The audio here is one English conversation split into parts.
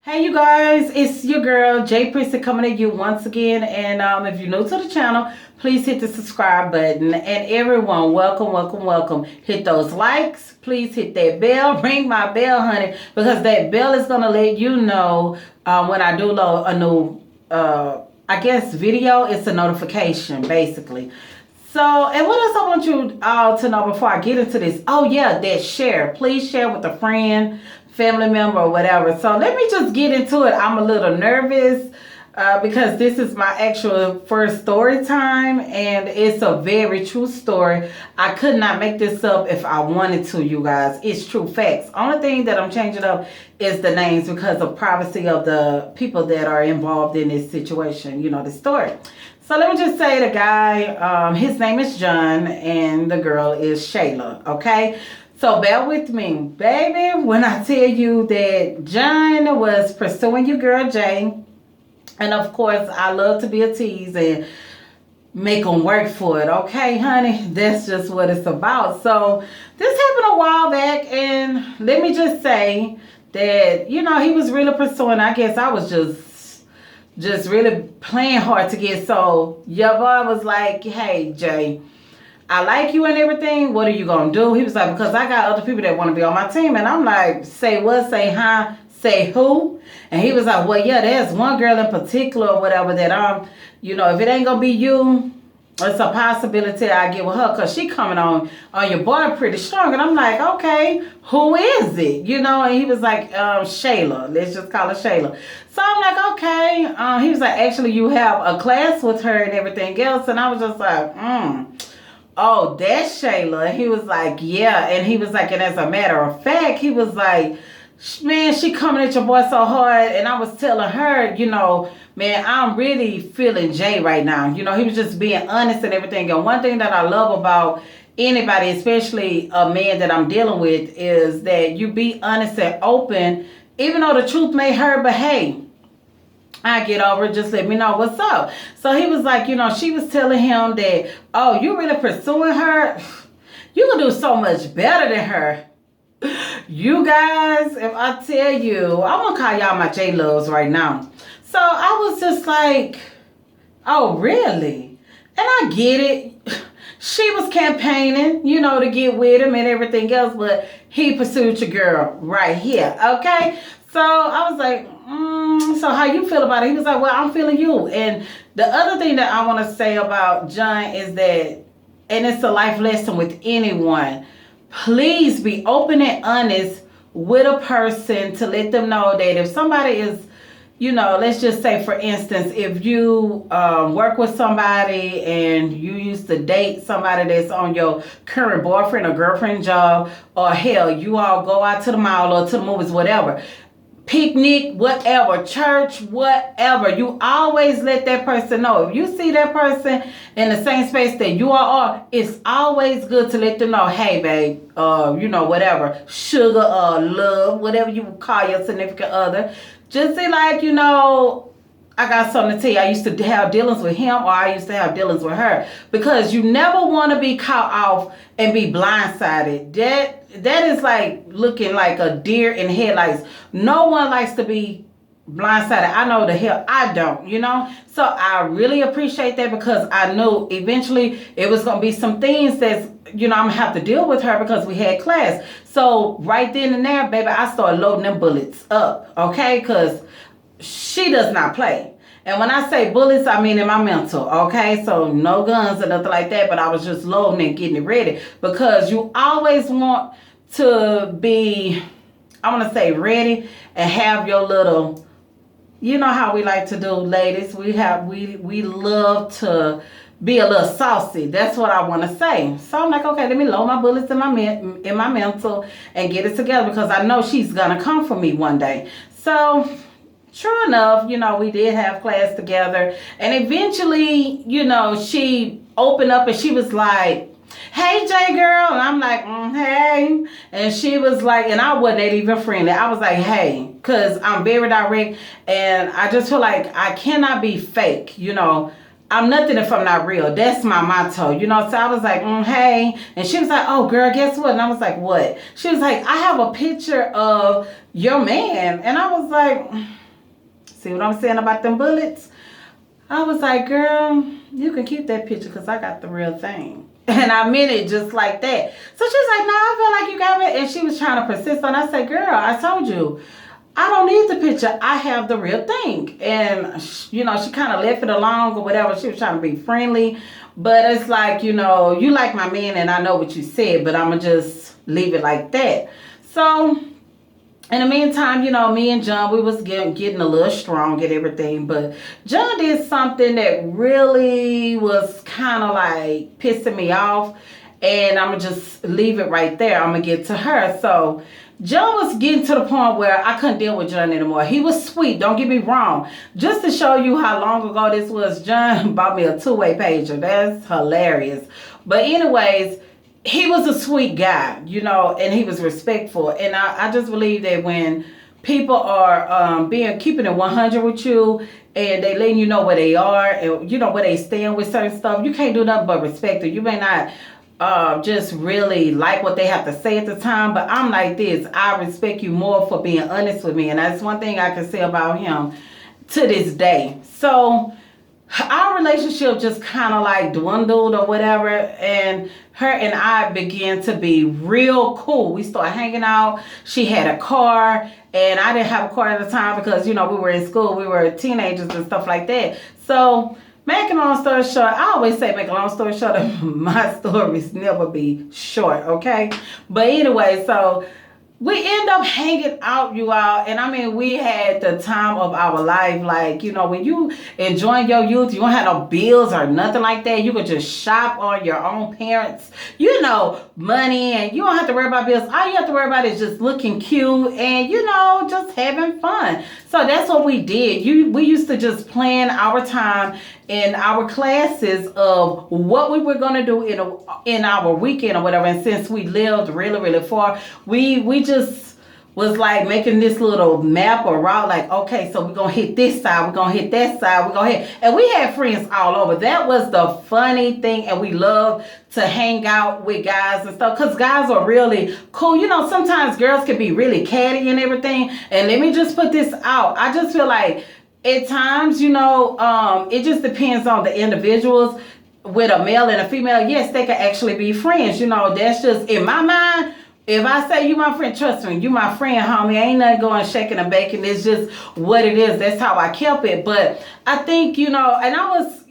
Hey you guys, it's your girl Jay Prissy coming at you once again, and if you're new to the channel, please hit the subscribe button. And everyone, welcome. Hit those likes, please hit that bell, ring my bell, honey, because that bell is gonna let you know when I do load a new I guess video. It's a notification basically. So, and what else I want you all to know before I get into this? Oh yeah, that share. Please share with a friend, family member, or whatever. So let me just get into it. I'm a little nervous because this is my actual first story time, and it's a very true story. I could not make this up if I wanted to, you guys. It's true facts. Only thing that I'm changing up is the names because of privacy of the people that are involved in this situation, you know, the story. So let me just say the guy, his name is John, and the girl is Shayla, okay? So bear with me, baby, when I tell you that John was pursuing your girl, Jay. And of course, I love to be a tease and make them work for it, okay, honey? That's just what it's about. So this happened a while back, and let me just say that, you know, he was really pursuing. I guess I was just really playing hard to get. So your boy was like, hey, Jay, I like you and everything. What are you going to do? He was like, because I got other people that want to be on my team. And I'm like, say what? Say huh? Say who? And he was like, well, yeah, there's one girl in particular or whatever that you know, if it ain't going to be you, it's a possibility I get with her because she coming on your boy pretty strong. And I'm like, okay, who is it? You know, and he was like, Shayla. Let's just call her Shayla. So I'm like, okay. He was like, actually, you have a class with her and everything else. And I was just like, oh, that's Shayla. And he was like, yeah. And he was like, and as a matter of fact, he was like, man, she coming at your boy so hard. And I was telling her, you know, man, I'm really feeling Jay right now. You know, he was just being honest and everything. And one thing that I love about anybody, especially a man that I'm dealing with, is that you be honest and open, even though the truth may hurt, but hey, I get over it. Just let me know what's up. So he was like, you know, she was telling him that, oh, you really pursuing her? You can do so much better than her. You guys, if I tell you, I'm going to call y'all my J-Loves right now. So I was just like, oh, really? And I get it. She was campaigning, you know, to get with him and everything else, but he pursued your girl right here, okay? So I was like, so how you feel about it? He was like, well, I'm feeling you. And the other thing that I want to say about John is that, and it's a life lesson with anyone, please be open and honest with a person to let them know that if somebody is, you know, let's just say, for instance, if you work with somebody and you used to date somebody that's on your current boyfriend or girlfriend job, or hell, you all go out to the mall or to the movies, whatever, picnic, whatever, church, whatever, you always let that person know. If you see that person in the same space that you are, it's always good to let them know, hey, babe, you know, whatever, sugar or love, whatever you call your significant other. Just say like, you know, I got something to tell you. I used to have dealings with him, or I used to have dealings with her. Because you never want to be caught off and be blindsided. That is like looking like a deer in headlights. No one likes to be blindsided. I know the hell I don't, you know. So I really appreciate that, because I knew eventually it was going to be some things that's, you know, I'm going to have to deal with her because we had class. So right then and there, baby, I started loading them bullets up, okay? Because she does not play. And when I say bullets, I mean in my mental, okay? So no guns or nothing like that, but I was just loading and getting it ready, because you always want to be, I want to say, ready and have your little, you know how we like to do, ladies. We love to be a little saucy. That's what I want to say. So I'm like, okay, let me load my bullets in my mental and get it together, because I know she's gonna come for me one day. So true enough, you know, we did have class together, and eventually, you know, she opened up and she was like, hey, J girl. And I'm like, hey. And she was like, and I wasn't even friendly. I was like, hey, because I'm very direct, and I just feel like I cannot be fake, you know. I'm nothing if I'm not real. That's my motto, you know. So I was like, hey. And she was like, oh, girl, guess what? And I was like, what? She was like, I have a picture of your man. And I was like, see what I'm saying about them bullets? I was like, girl, you can keep that picture because I got the real thing. And I meant it just like that. So she was like, no, I feel like you got it. And she was trying to persist on. I said, girl, I told you. I don't need the picture. I have the real thing. And, you know, she kind of left it alone or whatever. She was trying to be friendly. But it's like, you know, you like my man and I know what you said, but I'm going to just leave it like that. So, in the meantime, you know, me and John, we was getting a little strong and everything. But John did something that really was kind of like pissing me off. And I'm going to just leave it right there. I'm going to get to her. So, John was getting to the point where I couldn't deal with John anymore. He was sweet, don't get me wrong. Just to show you how long ago this was, John bought me a two-way pager. That's hilarious. But anyways, he was a sweet guy, you know, and he was respectful. And I just believe that when people are keeping it 100 with you and they letting you know where they are and, you know, where they stand with certain stuff, you can't do nothing but respect it. You may not just really like what they have to say at the time, but I'm like this. I respect you more for being honest with me, and that's one thing I can say about him to this day. So our relationship just kind of like dwindled or whatever, and her and I began to be real cool. We started hanging out. She had a car, and I didn't have a car at the time because, you know, we were in school. We were teenagers and stuff like that. So making a long story short, I always say make a long story short, my stories never be short, okay? But anyway, so we end up hanging out, you all, and I mean, we had the time of our life. Like, you know, when you enjoying your youth, you don't have no bills or nothing like that. You could just shop on your own parents, you know, money, and you don't have to worry about bills. All you have to worry about is just looking cute and, you know, just having fun. So that's what we did. We used to just plan our time in our classes of what we were going to do in our weekend or whatever. And since we lived really, really far, we just was like making this little map or route, like, okay, so we're going to hit this side, we're going to hit that side, we're going to hit. And we had friends all over. That was the funny thing. And we love to hang out with guys and stuff because guys are really cool. You know, sometimes girls can be really catty and everything. And let me just put this out. I just feel like at times, you know, it just depends on the individuals. With a male and a female, yes, they can actually be friends. You know, that's just in my mind. If I say you my friend, trust me, you my friend, homie. Ain't nothing going shaking and baking. It's just what it is. That's how I kept it. But I think, you know, and I was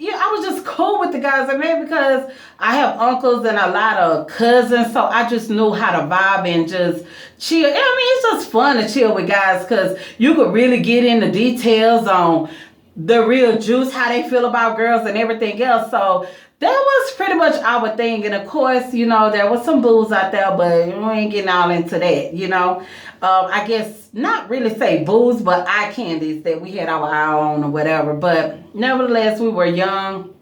just cool with the guys I met because I have uncles and a lot of cousins. So I just knew how to vibe and just chill. I mean, it's just fun to chill with guys because you could really get into details on the real juice, how they feel about girls and everything else. So that was pretty much our thing. And of course, you know, there was some booze out there, but we ain't getting all into that, you know. I guess not really say booze, but eye candies that we had our eye on or whatever. But nevertheless, we were young.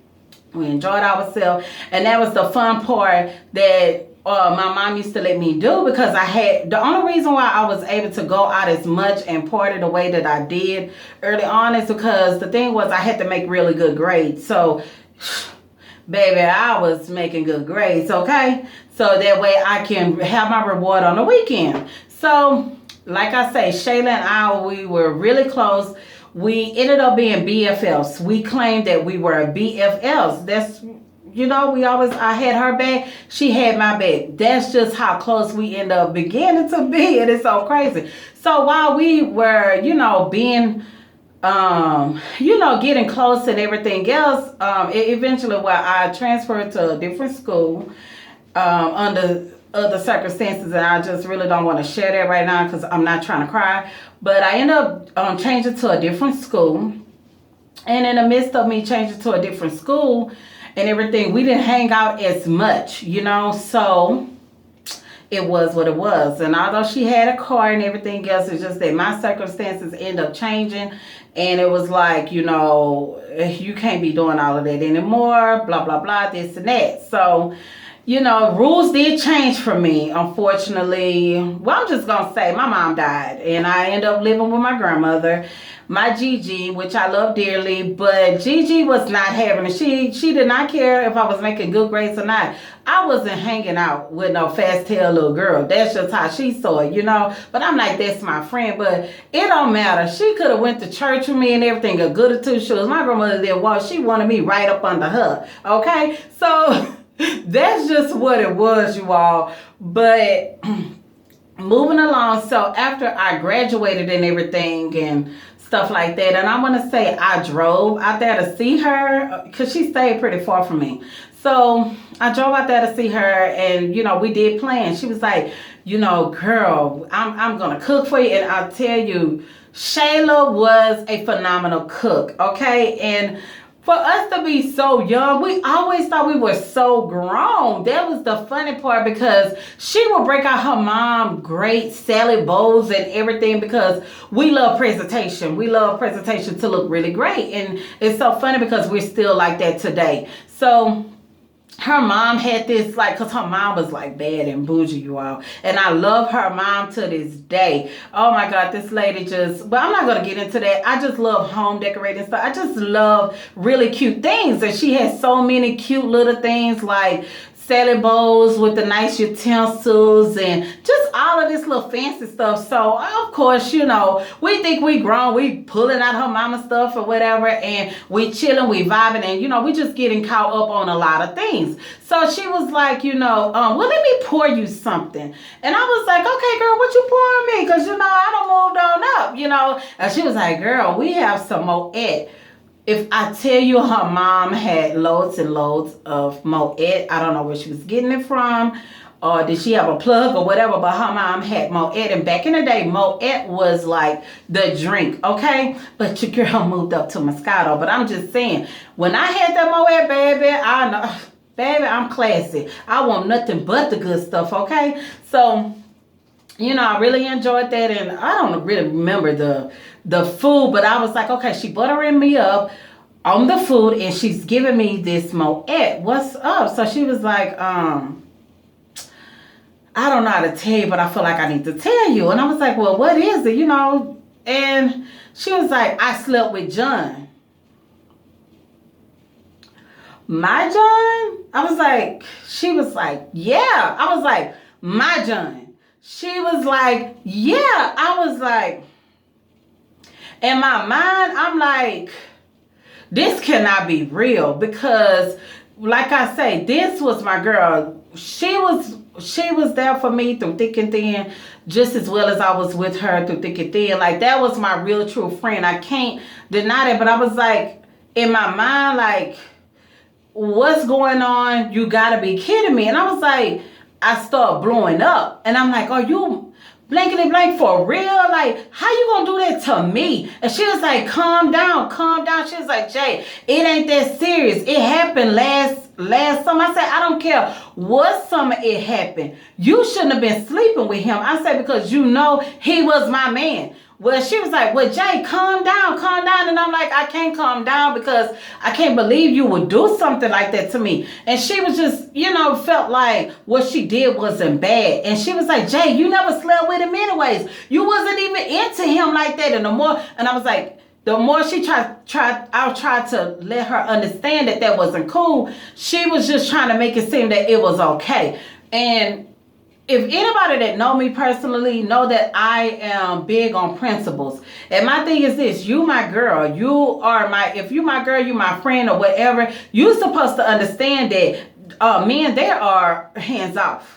We enjoyed ourselves. And that was the fun part that my mom used to let me do because the only reason why I was able to go out as much and party the way that I did early on is because the thing was I had to make really good grades. So baby, I was making good grades, okay? So that way I can have my reward on the weekend. So, like I say, Shayla and I, we were really close. We ended up being BFFs. We claimed that we were BFFs. That's, you know, I had her back, she had my back. That's just how close we end up beginning to be, and it's so crazy. So while we were, you know, being you know, getting close and everything else, eventually, I transferred to a different school under other circumstances, and I just really don't want to share that right now because I'm not trying to cry. But I ended up changing to a different school, and in the midst of me changing to a different school and everything, we didn't hang out as much, you know, so it was what it was. And although she had a car and everything else, it's just that my circumstances end up changing. And it was like, you know, you can't be doing all of that anymore, blah, blah, blah, this and that. So, you know, rules did change for me, unfortunately. Well, I'm just going to say my mom died and I ended up living with my grandmother, my Gigi, which I love dearly, but Gigi was not having it. She did not care if I was making good grades or not. I wasn't hanging out with no fast tail little girl. That's just how she saw it, you know. But I'm like, that's my friend. But it don't matter. She could have went to church with me and everything, a good or two shoes. My grandmother did walk. She wanted me right up under her. Okay? So that's just what it was, you all. But moving along, so after I graduated and everything and stuff like that, and I want to say I drove out there to see her because she stayed pretty far from me. So I drove out there to see her, and you know, we did plan. She was like, you know, girl, I'm gonna cook for you. And I'll tell you, Shayla was a phenomenal cook, okay? And for us to be so young, we always thought we were so grown. That was the funny part, because she would break out her mom great salad bowls and everything, because we love presentation. We love presentation to look really great. And it's so funny because we're still like that today. So her mom had this, like, because her mom was like bad and bougie, you all. And I love her mom to this day. Oh my God, this lady just, but I'm not going to get into that. I just love home decorating stuff. I just love really cute things. And she has so many cute little things like salad bowls with the nice utensils and just all of this little fancy stuff. So of course, you know, we think we grown, we pulling out her mama stuff or whatever, and we chilling, we vibing, and you know, we just getting caught up on a lot of things. So she was like, you know, well, let me pour you something. And I was like, okay, girl, what you pouring me? Because you know, I done moved on up, you know. And she was like, girl, we have some Moet. If I tell you her mom had loads and loads of Moet, I don't know where she was getting it from, or did she have a plug or whatever, but her mom had Moet. And back in the day, Moet was like the drink, okay? But your girl moved up to Moscato. But I'm just saying, when I had that Moet, baby, I know, baby, I'm classy. I want nothing but the good stuff, okay? So, you know, I really enjoyed that, and I don't really remember the food, but I was like, okay, she buttering me up on the food, and she's giving me this Moet. What's up? So she was like, I don't know how to tell you, but I feel like I need to tell you. And I was like, well, what is it? You know? And she was like, I slept with John. My John? I was like, she was like, yeah. I was like, my John. She was like, yeah. I was like, in my mind, I'm like, this cannot be real, because like I say, this was my girl. She was there for me through thick and thin, just as well as I was with her through thick and thin. Like, that was my real true friend. I can't deny that. But I was like, in my mind, like, what's going on? You gotta be kidding me. And I was like, I start blowing up, and I'm like, are you blankety blank for real? Like, how you gonna do that to me? And she was like, calm down, calm down. She was like, Jay, it ain't that serious. It happened last summer. I said, I don't care what summer it happened. You shouldn't have been sleeping with him. I said, because you know he was my man. Well, she was like, well, Jay, calm down, calm down. And I'm like, I can't calm down because I can't believe you would do something like that to me. And she was just, you know, felt like what she did wasn't bad. And she was like, Jay, you never slept with him anyways. You wasn't even into him like that. And I was like, the more she I tried to let her understand that that wasn't cool. She was just trying to make it seem that it was okay. And if anybody that know me personally know that I am big on principles. And my thing is this, you my girl, if you my girl, you my friend or whatever, you supposed to understand that men, they are hands off.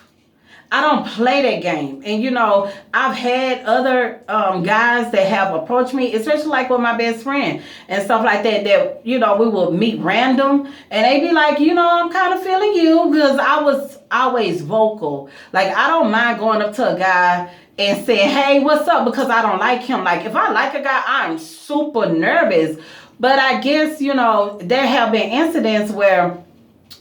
I don't play that game. And you know, I've had other guys that have approached me, especially like with my best friend and stuff like that, you know, we will meet random and they be like, you know, I'm kind of feeling you, because I was always vocal. Like, I don't mind going up to a guy and saying, hey, what's up? Because I don't like him. Like, if I like a guy, I'm super nervous. But I guess, you know, there have been incidents where,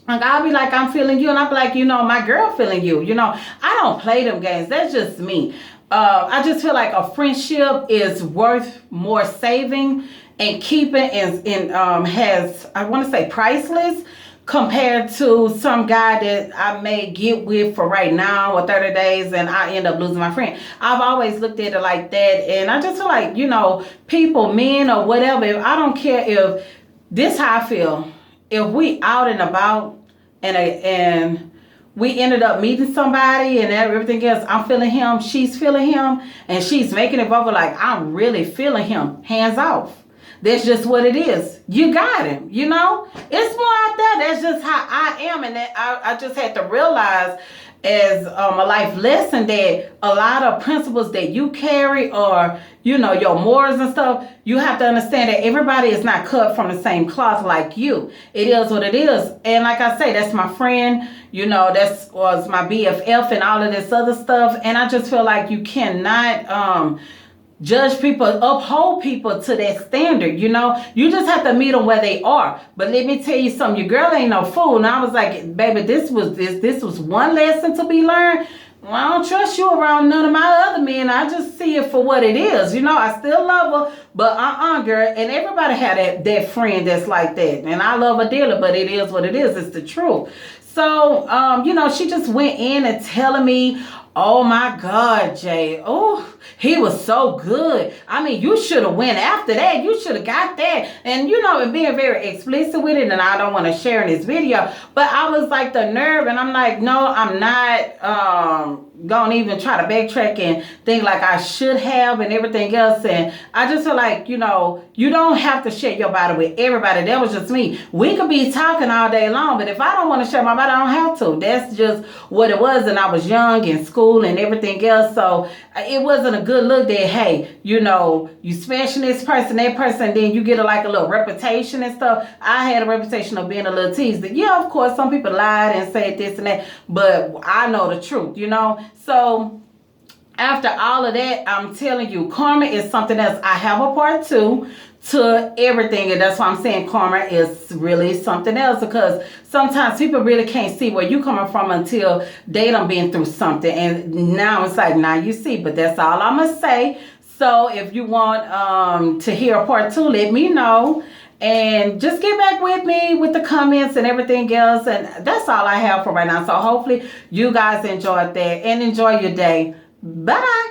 like, I'll be like, I'm feeling you. And I'll be like, you know, my girl feeling you. You know, I don't play them games. That's just me. I just feel like a friendship is worth more saving and keeping, and has, I want to say, priceless. compared to some guy that I may get with for right now or 30 days and I end up losing my friend. I've always looked at it like that, and I just feel like, people, men or whatever, I don't care if this how I feel. If we out and about and we ended up meeting somebody and everything else, I'm feeling him, she's feeling him, and she's making it verbal like I'm really feeling him, hands off. That's just what it is. You got him, It's more out there. That's just how I am. And that I just had to realize as a life lesson that a lot of principles that you carry or, your morals and stuff, you have to understand that everybody is not cut from the same cloth like you. It is what it is. And like I say, that's my friend, that was my BFF and all of this other stuff. And I just feel like you cannot, judge people, uphold people to that standard, You just have to meet them where they are. But let me tell you something, your girl ain't no fool. And I was like, baby, this was one lesson to be learned. Well, I don't trust you around none of my other men. I just see it for what it is. I still love her, but girl. And everybody had that friend that's like that. And I love her dearly, but it is what it is. It's the truth. So, she just went in and telling me, oh my God, Jay. Oh, he was so good. I mean, you should have went after that. You should have got that. And, and being very explicit with it, and I don't want to share in this video, but I was like the nerve, and I'm like, no, I'm not gonna even try to backtrack and think like I should have and everything else. And I just feel like, you don't have to share your body with everybody. That was just me. We could be talking all day long, but if I don't want to share my body, I don't have to. That's just what it was. And I was young in school and everything else. So it wasn't a good look that, hey, you smashing this person, that person, then you get a little reputation and stuff. I had a reputation of being a little teased. Yeah, of course, some people lied and said this and that, but I know the truth, So after all of that, I'm telling you, karma is something else. I have a part 2 to everything, and that's why I'm saying karma is really something else, because sometimes people really can't see where you coming from until they done been through something, and now it's like, now you see. But that's all I'm gonna say. So if you want to hear a part 2, let me know. And just get back with me with the comments and everything else. And that's all I have for right now. So hopefully you guys enjoyed that and enjoy your day. Bye.